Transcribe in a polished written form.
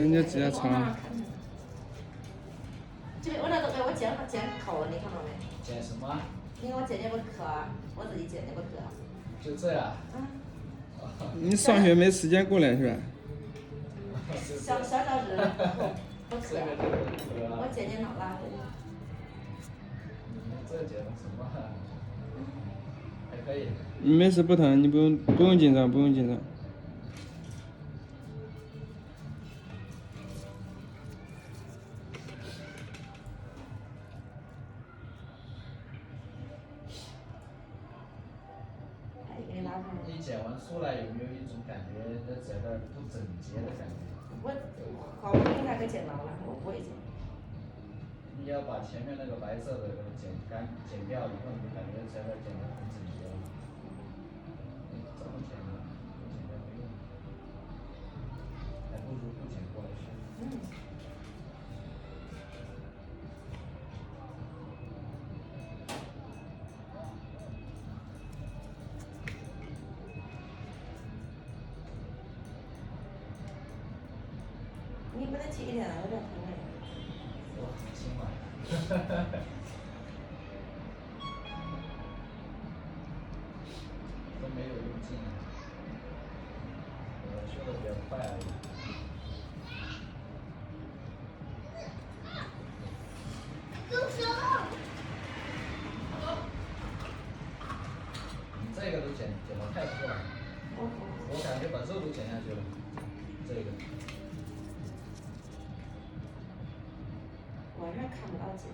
人家直接长。这边我那个给我剪扣了，你看到没？剪什么？你给我剪那个课，我自己剪那个课。就这样。你上学没时间过来是吧？小教室不课，我剪电脑啦。你这剪的什么？还可以。没事不疼，你不用紧张，不用紧张。你剪完出来有没有一种感觉，这剪的不整洁的感觉？我好不容易才给剪到了，我不会剪。你要把前面那个白色的剪掉以后，你就感觉剪的很整洁了。这么剪的，不剪掉没用，还不如不剪过来试。你不能提一点了，有点疼哎。我很轻嘛。都没有用劲，我修的比较快而已。你这个都剪得太多了，我感觉把肉都剪下去了，这个。晚上看不到剪。